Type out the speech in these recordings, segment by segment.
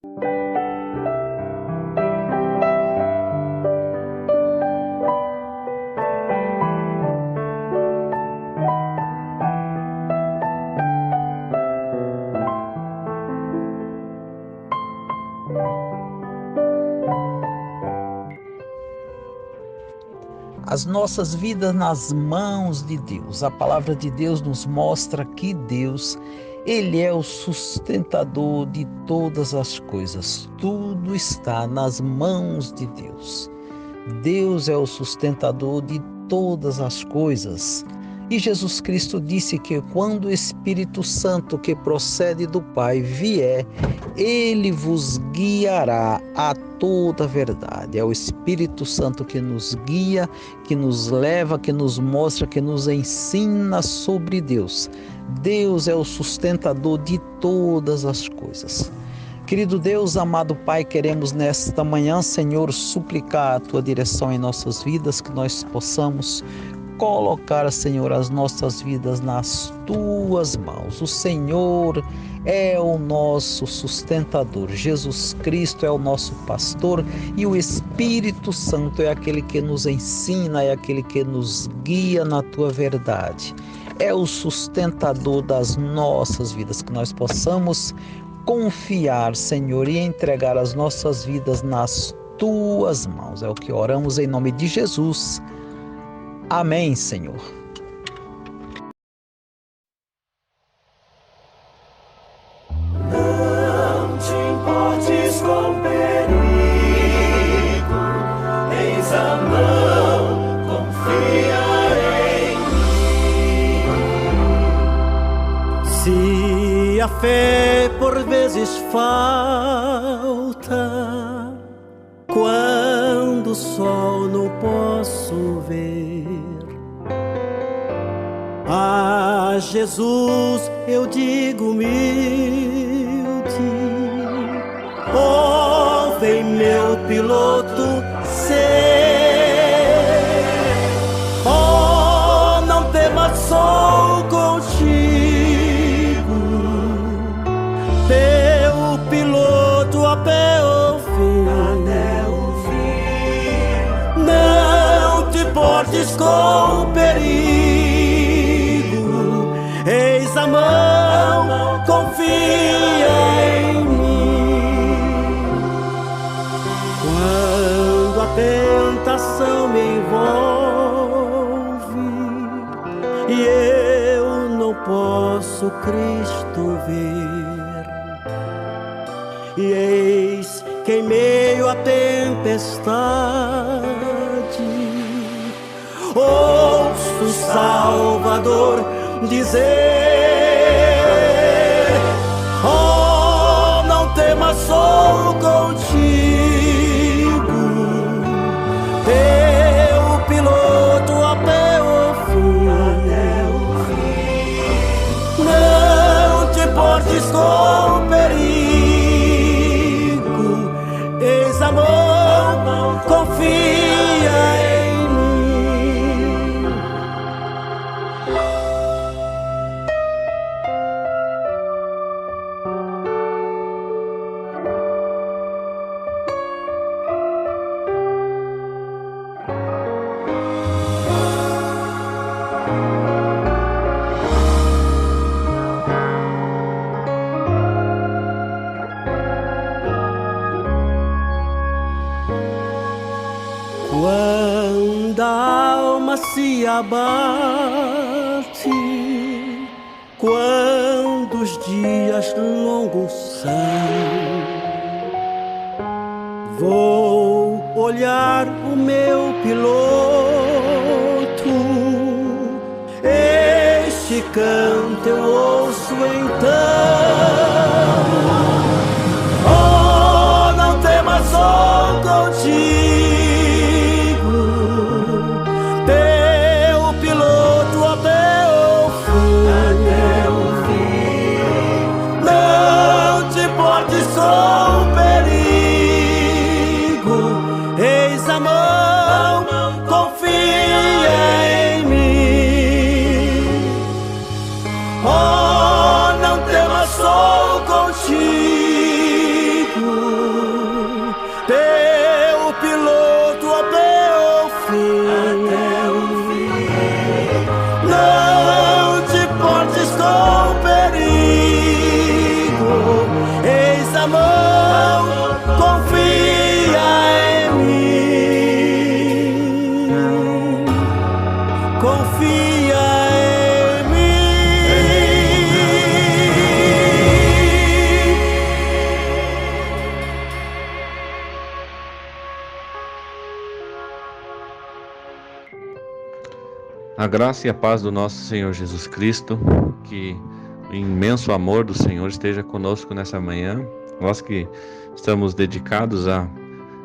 As nossas vidas nas mãos de Deus. A palavra de Deus nos mostra que Deus, Ele é o sustentador de todas as coisas. Tudo está nas mãos de Deus. Deus é o sustentador de todas as coisas. E Jesus Cristo disse que quando o Espírito Santo que procede do Pai vier, Ele vos guiará a toda a verdade. É o Espírito Santo que nos guia, que nos leva, que nos mostra, que nos ensina sobre Deus. Deus é o sustentador de todas as coisas. Querido Deus, amado Pai, queremos nesta manhã, Senhor, suplicar a Tua direção em nossas vidas, que nós possamos colocar, Senhor, as nossas vidas nas Tuas mãos. O Senhor é o nosso sustentador. Jesus Cristo é o nosso pastor e o Espírito Santo é aquele que nos ensina, é aquele que nos guia na Tua verdade. É o sustentador das nossas vidas, que nós possamos confiar, Senhor, e entregar as nossas vidas nas Tuas mãos. É o que oramos em nome de Jesus. Amém, Senhor. Não te importes com perigo, eis a mão, confia em mim. Se a fé por vezes falta, quando o sol não posso ver, a Jesus eu digo humilde: ó, vem meu piloto ser. Oh, não temas, sou contigo, teu piloto até o fim. Não te portes com perigo, eis a mão, confia em mim. Quando a tentação me envolve e eu não posso Cristo ver, e eis que em meio à tempestade ouço o Salvador dizer: oh, não temas, sou contigo, teu piloto até o fim. Não te portes com perigo, eis a mão, confia em mim. Quando a alma se abate, quando os dias longos são, vou olhar o meu piloto, este canto eu ouço então. Oh, não temas, sou contigo, com perigo, eis a mão, confia em mim. Oh, não temas, sou A graça e a paz do nosso Senhor Jesus Cristo, que o imenso amor do Senhor esteja conosco nessa manhã. Nós que estamos dedicados a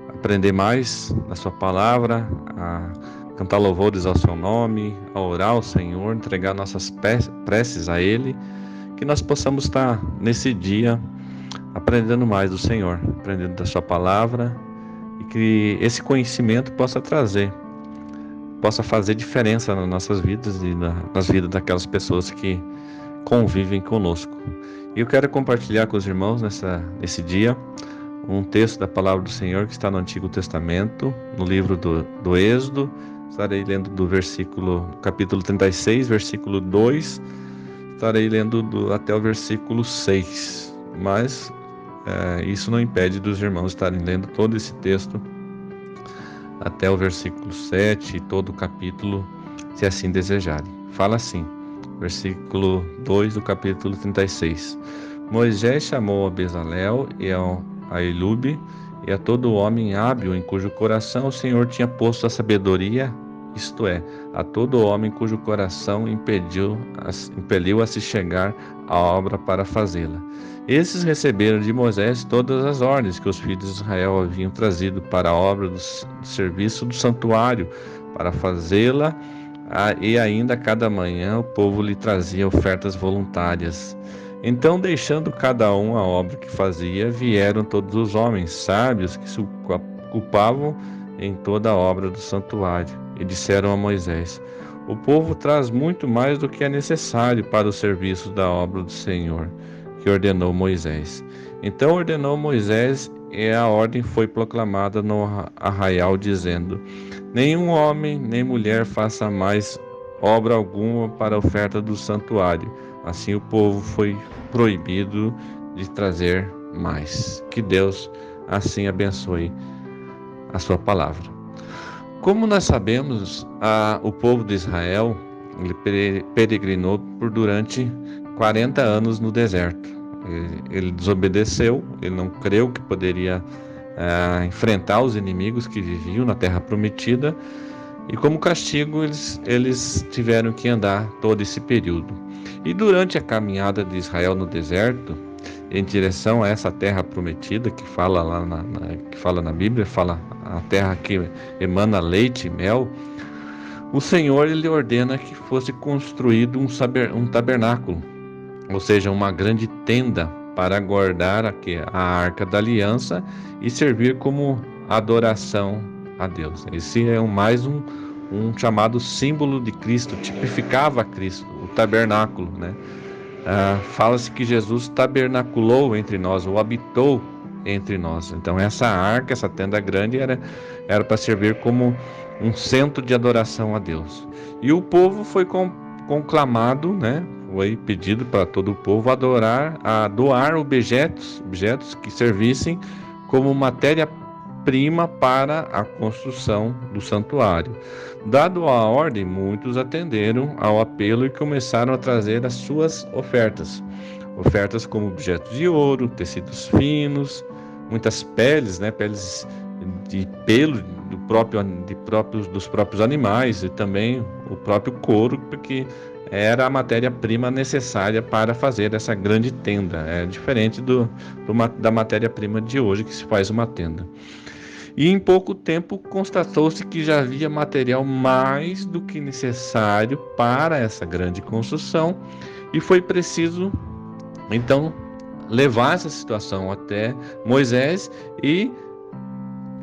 aprender mais da sua palavra, a cantar louvores ao seu nome, a orar ao Senhor, entregar nossas preces a Ele, que nós possamos estar nesse dia aprendendo mais do Senhor, aprendendo da sua palavra, e que esse conhecimento possa fazer diferença nas nossas vidas e nas vidas daquelas pessoas que convivem conosco. E eu quero compartilhar com os irmãos nesse dia um texto da palavra do Senhor que está no Antigo Testamento, no livro do Êxodo. Estarei lendo do capítulo 36, versículo 2, estarei lendo até o versículo 6, mas isso não impede dos irmãos estarem lendo todo esse texto até o versículo 7 e todo o capítulo, se assim desejarem. Fala assim, versículo 2 do capítulo 36. Moisés chamou a Bezalel e a Eliúbe e a todo homem hábil em cujo coração o Senhor tinha posto a sabedoria, isto é, a todo homem cujo coração impeliu a se chegar à obra para fazê-la. Esses receberam de Moisés todas as ordens que os filhos de Israel haviam trazido para a obra do serviço do santuário, para fazê-la, e ainda cada manhã o povo lhe trazia ofertas voluntárias. Então, deixando cada um a obra que fazia, vieram todos os homens sábios que se ocupavam em toda a obra do santuário, e disseram a Moisés: o povo traz muito mais do que é necessário para o serviço da obra do Senhor, que ordenou Moisés. Então ordenou Moisés, e a ordem foi proclamada no arraial, dizendo: nenhum homem nem mulher faça mais obra alguma para a oferta do santuário. Assim o povo foi proibido de trazer mais. Que Deus assim abençoe a sua palavra. Como nós sabemos, o povo de Israel ele peregrinou durante 40 anos no deserto. Ele desobedeceu, ele não creu que poderia enfrentar os inimigos que viviam na terra prometida, e como castigo eles tiveram que andar todo esse período. E durante a caminhada de Israel no deserto, em direção a essa terra prometida, que fala na Bíblia, fala a terra que emana leite e mel, o Senhor ele ordena que fosse construído um tabernáculo, ou seja, uma grande tenda para guardar a Arca da Aliança e servir como adoração a Deus. Esse é mais um chamado símbolo de Cristo, tipificava Cristo, o tabernáculo, né? Fala-se que Jesus tabernaculou entre nós, ou habitou entre nós. Então essa arca, essa tenda grande era para servir como um centro de adoração a Deus. E o povo foi conclamado, né? Foi pedido para todo o povo a doar objetos que servissem como matéria-prima para a construção do santuário. Dado a ordem, muitos atenderam ao apelo e começaram a trazer as suas ofertas. Ofertas como objetos de ouro, tecidos finos, muitas peles, né? Peles de pelo dos próprios animais, e também o próprio couro, porque era a matéria-prima necessária para fazer essa grande tenda. É diferente da matéria-prima de hoje, que se faz uma tenda. E em pouco tempo constatou-se que já havia material mais do que necessário para essa grande construção, e foi preciso então levar essa situação até Moisés e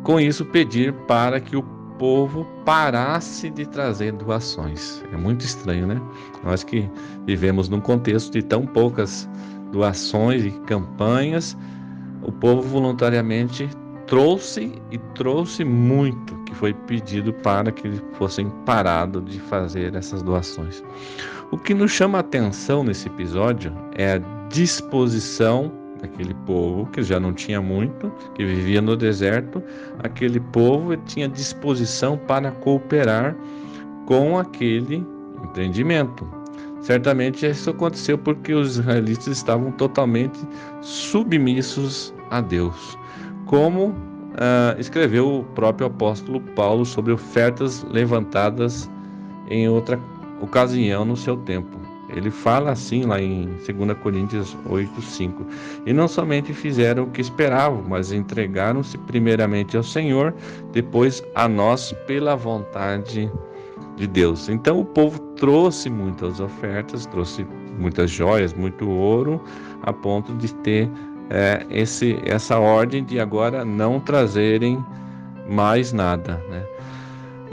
com isso pedir para que o povo parasse de trazer doações. É muito estranho, né? Nós que vivemos num contexto de tão poucas doações e campanhas, o povo voluntariamente trouxe muito, que foi pedido para que fossem parados de fazer essas doações. O que nos chama a atenção nesse episódio é a disposição daquele povo, que já não tinha muito, que vivia no deserto. Aquele povo tinha disposição para cooperar com aquele empreendimento. Certamente isso aconteceu porque os israelitas estavam totalmente submissos a Deus, como escreveu o próprio apóstolo Paulo sobre ofertas levantadas em outra ocasião no seu tempo. Ele fala assim lá em 2 Coríntios 8:5. E não somente fizeram o que esperavam, mas entregaram-se primeiramente ao Senhor, depois a nós pela vontade de Deus. Então o povo trouxe muitas ofertas, trouxe muitas joias, muito ouro, a ponto de ter essa ordem de agora não trazerem mais nada, né?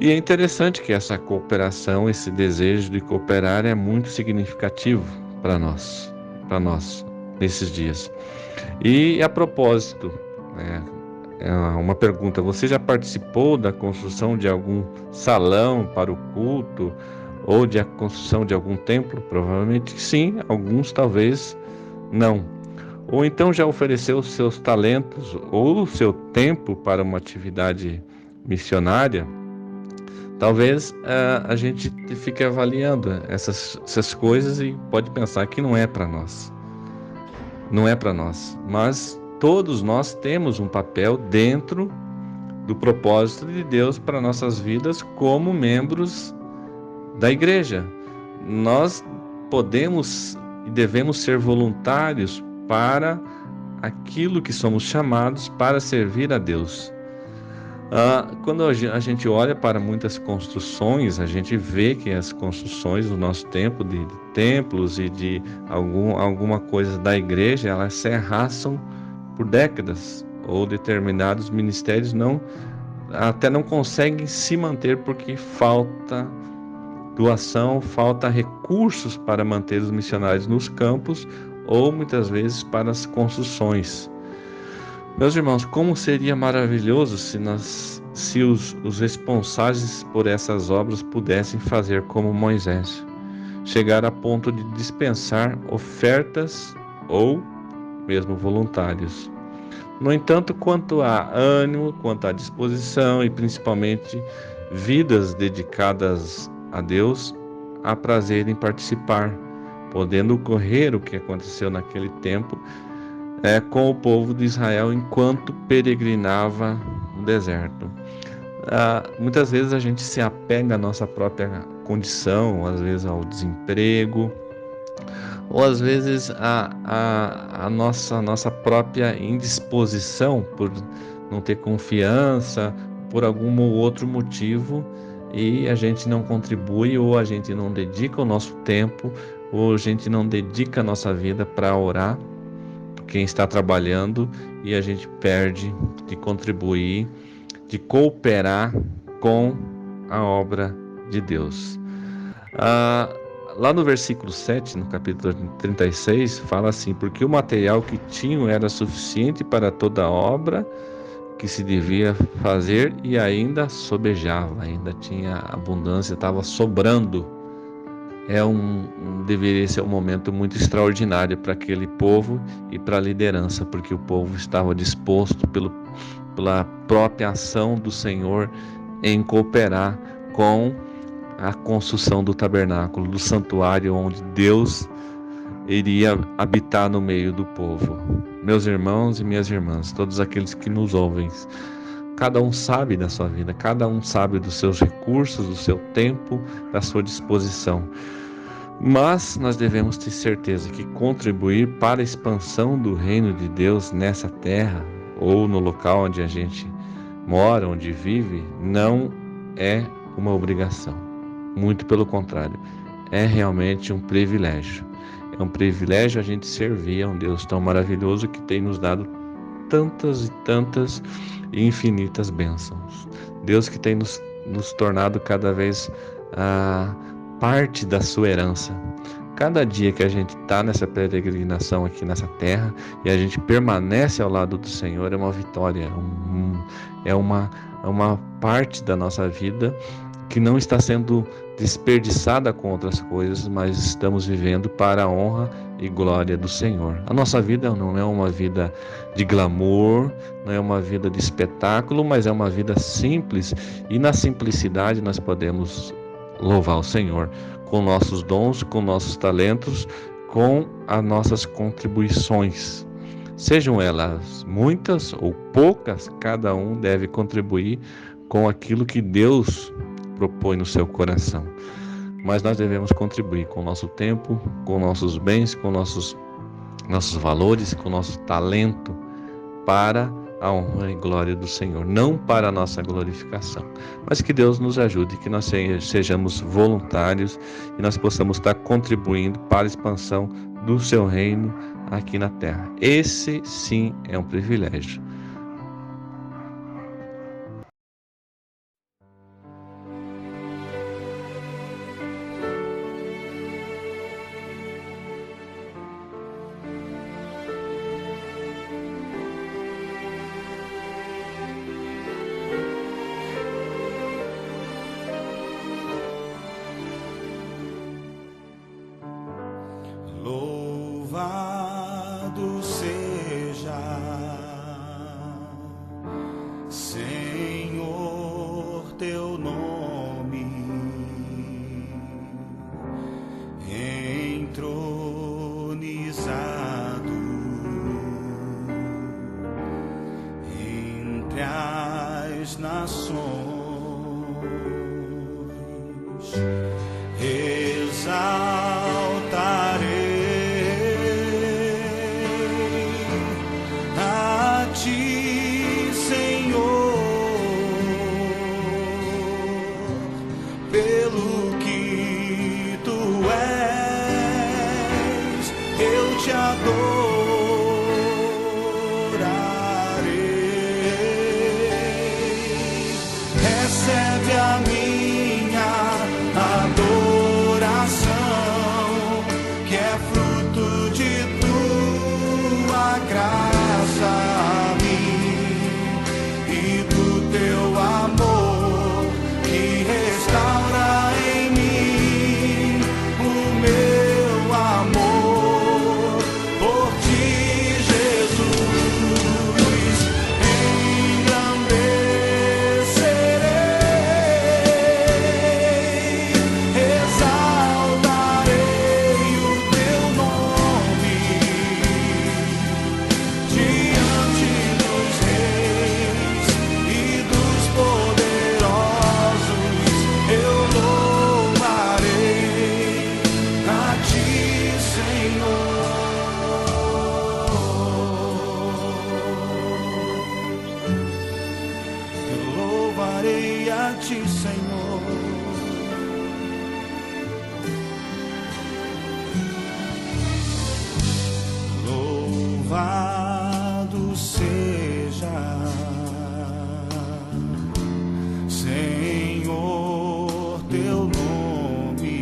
E é interessante que essa cooperação, esse desejo de cooperar é muito significativo para nós nesses dias. E a propósito, é uma pergunta: você já participou da construção de algum salão para o culto ou de a construção de algum templo? Provavelmente sim, alguns talvez não. Ou então já ofereceu os seus talentos ou o seu tempo para uma atividade missionária? Talvez a gente fique avaliando essas coisas e pode pensar que não é para nós. Não é para nós, mas todos nós temos um papel dentro do propósito de Deus para nossas vidas como membros da igreja. Nós podemos e devemos ser voluntários para aquilo que somos chamados para servir a Deus. Quando a gente olha para muitas construções, a gente vê que as construções do nosso tempo, de templos e de alguma coisa da igreja, elas se arrastam por décadas, ou determinados ministérios até não conseguem se manter porque falta doação, falta recursos para manter os missionários nos campos, ou muitas vezes para as construções. Meus irmãos, como seria maravilhoso se os responsáveis por essas obras pudessem fazer como Moisés, chegar a ponto de dispensar ofertas ou mesmo voluntários. No entanto, quanto a ânimo, quanto à disposição e principalmente vidas dedicadas a Deus, há prazer em participar, podendo ocorrer o que aconteceu naquele tempo com o povo de Israel enquanto peregrinava no deserto. Muitas vezes a gente se apega à nossa própria condição, às vezes ao desemprego, ou às vezes a nossa própria indisposição por não ter confiança, por algum outro motivo, e a gente não contribui, ou a gente não dedica o nosso tempo, ou a gente não dedica a nossa vida para orar. Quem está trabalhando, e a gente perde de contribuir, de cooperar com a obra de Deus. Lá no versículo 7, no capítulo 36, fala assim: porque o material que tinham era suficiente para toda a obra que se devia fazer, e ainda sobejava, ainda tinha abundância, estava sobrando. Deveria ser um momento muito extraordinário para aquele povo e para a liderança, porque o povo estava disposto pela própria ação do Senhor em cooperar com a construção do tabernáculo, do santuário onde Deus iria habitar no meio do povo. Meus irmãos e minhas irmãs, todos aqueles que nos ouvem, cada um sabe da sua vida, cada um sabe dos seus recursos, do seu tempo, da sua disposição. Mas nós devemos ter certeza que contribuir para a expansão do reino de Deus nessa terra, ou no local onde a gente mora, onde vive, não é uma obrigação. Muito pelo contrário, é realmente um privilégio. É um privilégio a gente servir a um Deus tão maravilhoso que tem nos dado tantas e tantas e infinitas bênçãos. Deus que tem nos tornado cada vez parte da sua herança. Cada dia que a gente está nessa peregrinação aqui nessa terra e a gente permanece ao lado do Senhor é uma vitória, é uma parte da nossa vida que não está sendo desperdiçada com outras coisas, mas estamos vivendo para a honra e glória do Senhor. A nossa vida não é uma vida de glamour, não é uma vida de espetáculo, mas é uma vida simples, e na simplicidade nós podemos louvar o Senhor com nossos dons, com nossos talentos, com as nossas contribuições. Sejam elas muitas ou poucas, cada um deve contribuir com aquilo que Deus propõe no seu coração. mas nós devemos contribuir com o nosso tempo, com nossos bens, com nossos valores, com nosso talento para a honra e glória do Senhor, não para a nossa glorificação. Mas que Deus nos ajude, que nós sejamos voluntários e nós possamos estar contribuindo para a expansão do seu reino aqui na terra. Esse sim é um privilégio. Louvado seja, Senhor, teu nome, entronizado entre as nações. Pelo que tu és, eu te adorarei. Recebe a minha adoração, que é fruto de tua graça a mim e do teu amor que restaura em mim o meu amor por ti, Jesus. Engrandecerei, exaltarei o teu nome diante dos reis e dos poderosos. Eu louvarei a ti, Senhor. Eu louvarei a ti, Senhor. Louvado seja, Senhor, teu nome,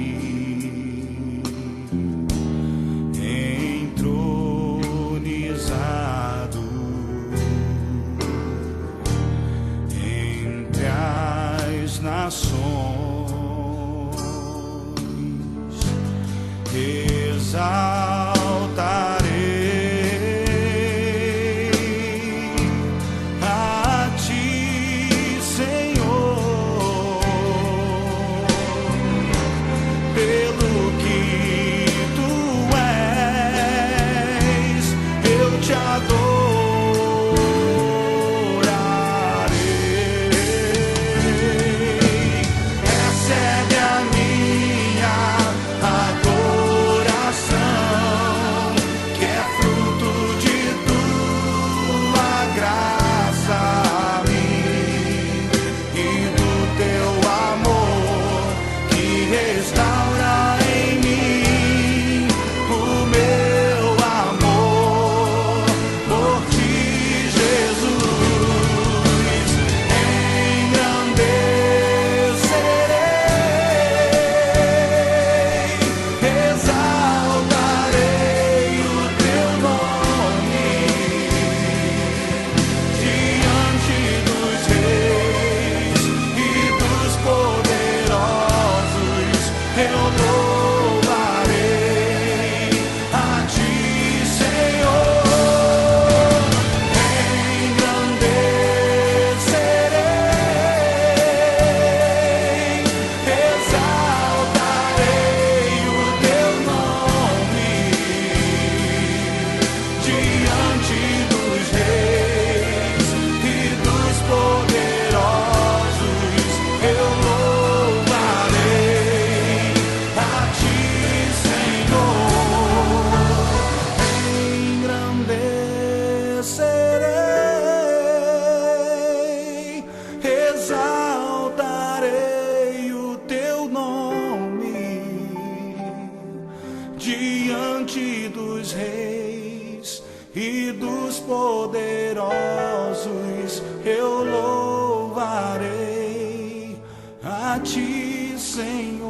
entronizado entre as nações. Exaltarei a ti, Senhor, pelo que tu és, eu te adorarei. Recebe a minha adoração, eu louvarei a ti, Senhor.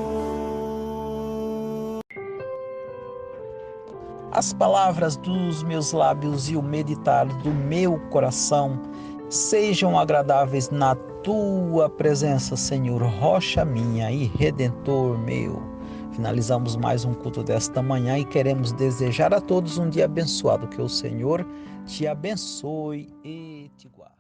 As palavras dos meus lábios e o meditar do meu coração sejam agradáveis na tua presença, Senhor, rocha minha e redentor meu. Finalizamos mais um culto desta manhã e queremos desejar a todos um dia abençoado. Que o Senhor te abençoe e te guarde.